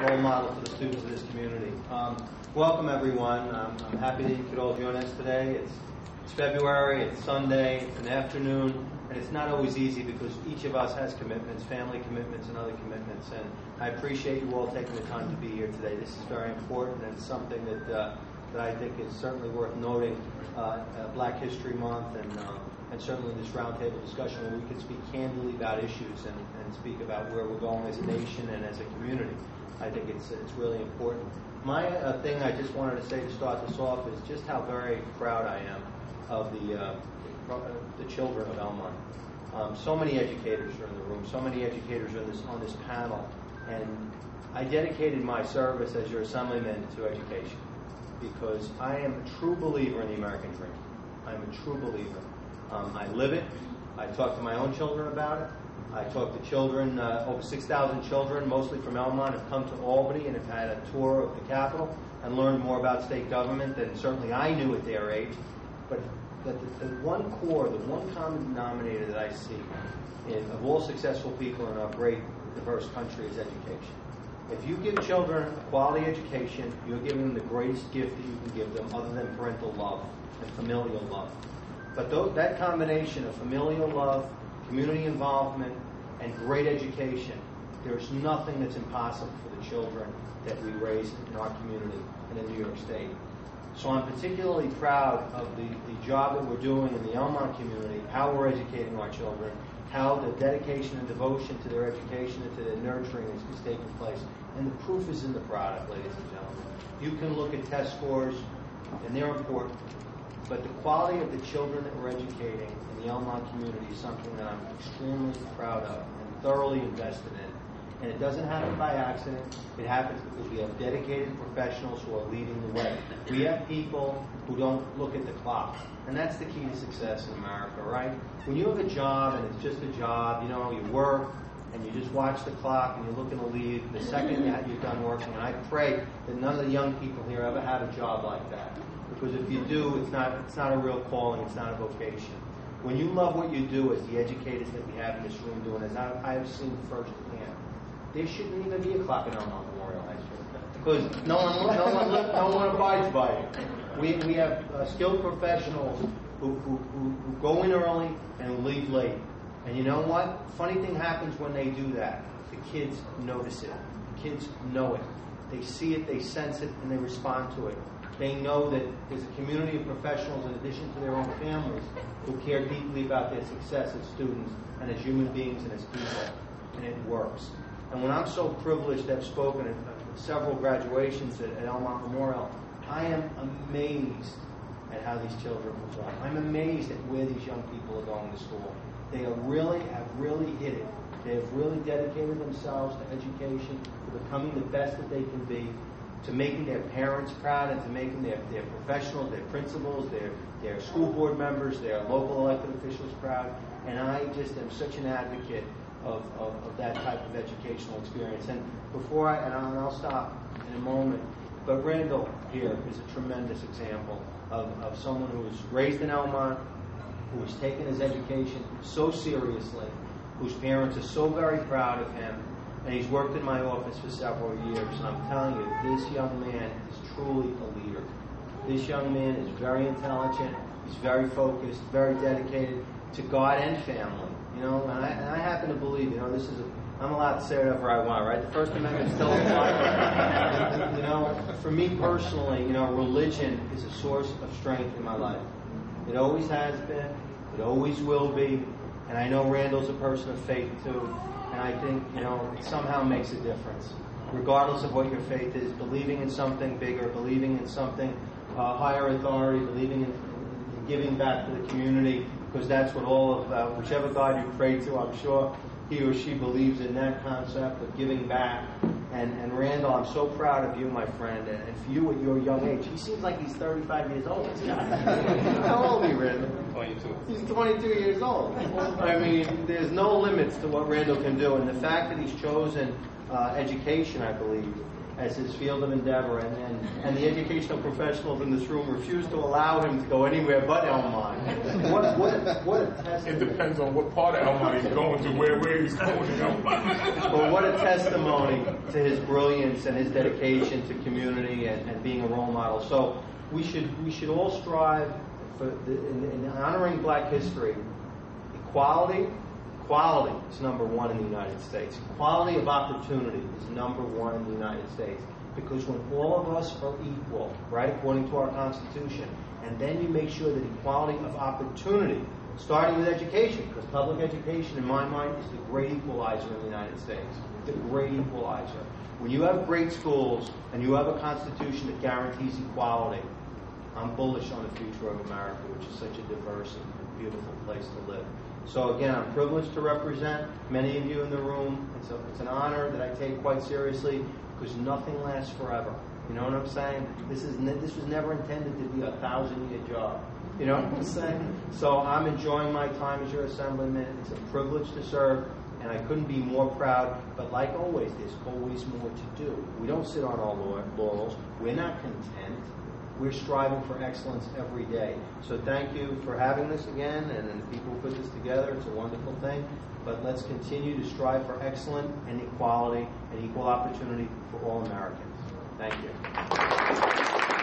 role model to the students of this community. Welcome, everyone. I'm happy that you could all join us today. It's February, it's Sunday, it's an afternoon, and it's not always easy because each of us has commitments, family commitments and other commitments, and I appreciate you all taking the time to be here today. This is very important, and it's something that I think is certainly worth noting. Black History Month, and certainly this roundtable discussion where we can speak candidly about issues and speak about where we're going as a nation and as a community. I think it's really important. My thing I just wanted to say to start this off is just how very proud I am of the children of Elmont. So many educators are in the room. So many educators are on this panel, and I dedicated my service as your Assemblyman to education because I am a true believer in the American dream. I'm a true believer. I live it. I talk to my own children about it. I talk to children, over 6,000 children, mostly from Elmont, have come to Albany and have had a tour of the Capitol and learned more about state government than certainly I knew at their age. But the one core, the one common denominator that I see of all successful people in our great, diverse country is education. If you give children a quality education, you're giving them the greatest gift that you can give them other than parental love and familial love. But that combination of familial love, community involvement, and great education, there's nothing that's impossible for the children that we raise in our community and in New York State. So I'm particularly proud of the job that we're doing in the Elmont community, how we're educating our children, how the dedication and devotion to their education and to their nurturing is taking place. And the proof is in the product, ladies and gentlemen. You can look at test scores, and they're important, but the quality of the children that we're educating in the Elmont community is something that I'm extremely proud of and thoroughly invested in. And it doesn't happen by accident. It happens because we have dedicated professionals who are leading the way. We have people who don't look at the clock. And that's the key to success in America, right? When you have a job and it's just a job, you work and you just watch the clock and you're looking to leave the second you're done working. And I pray that none of the young people here ever have a job like that. Because if you do, it's not a real calling, it's not a vocation. When you love what you do, as the educators that we have in this room do, and as I have seen firsthand, there shouldn't even be a clock in Elmont Memorial High School because no one abides by it. We have skilled professionals who go in early and leave late. And you know what? Funny thing happens when they do that. The kids notice it. The kids know it. They see it, they sense it, and they respond to it. They know that there's a community of professionals in addition to their own families who care deeply about their success as students and as human beings and as people. And it works. And when I'm so privileged to have spoken at several graduations at Elmont Memorial, I am amazed at how these children perform. I'm amazed at where these young people are going to school. They have really hit it. They have really dedicated themselves to education, to becoming the best that they can be, to making their parents proud and to making their professionals, their principals, their school board members, their local elected officials proud. And I just am such an advocate of that type of educational experience. And I'll stop in a moment, but Randall here is a tremendous example of someone who was raised in Elmont, who has taken his education so seriously, whose parents are so very proud of him, and he's worked in my office for several years. And I'm telling you, this young man is truly a leader. This young man is very intelligent, he's very focused, very dedicated to God and family. And I happen to believe, I'm allowed to say whatever I want, right? The First Amendment still applies. For me personally, religion is a source of strength in my life. It always has been, it always will be, and I know Randall's a person of faith too, and I think, it somehow makes a difference. Regardless of what your faith is, believing in something bigger, believing in something higher authority, believing in giving back to the community, because that's what all of whichever God you pray to, I'm sure he or she believes in that concept of giving back. And Randall, I'm so proud of you, my friend, and for you at your young age. He seems like he's 35 years old, this guy. How old are you, Randall? 22. He's 22 years old. I mean, there's no limits to what Randall can do, and the fact that he's chosen education, I believe, as his field of endeavor, and the educational professionals in this room refuse to allow him to go anywhere but Elmont. What a testament. It depends on what part of Elmont he's going to, where he's going to Elmont. But what a testimony to his brilliance and his dedication to community and being a role model. So we should all strive for in honoring Black history. Equality is number one in the United States. Equality of opportunity is number one in the United States. Because when all of us are equal, right, according to our Constitution, and then you make sure that equality of opportunity, starting with education, because public education, in my mind, is the great equalizer in the United States. The great equalizer. When you have great schools and you have a Constitution that guarantees equality, I'm bullish on the future of America, which is such a diverse and beautiful place to live. So again, I'm privileged to represent many of you in the room. It's an honor that I take quite seriously because nothing lasts forever. You know what I'm saying? This was never intended to be a 1,000-year job. You know what I'm saying? So I'm enjoying my time as your Assemblyman. It's a privilege to serve, and I couldn't be more proud. But like always, there's always more to do. We don't sit on our laurels. We're not content. We're striving for excellence every day. So thank you for having this again, and the people who put this together. It's a wonderful thing. But let's continue to strive for excellence and equality and equal opportunity for all Americans. Thank you.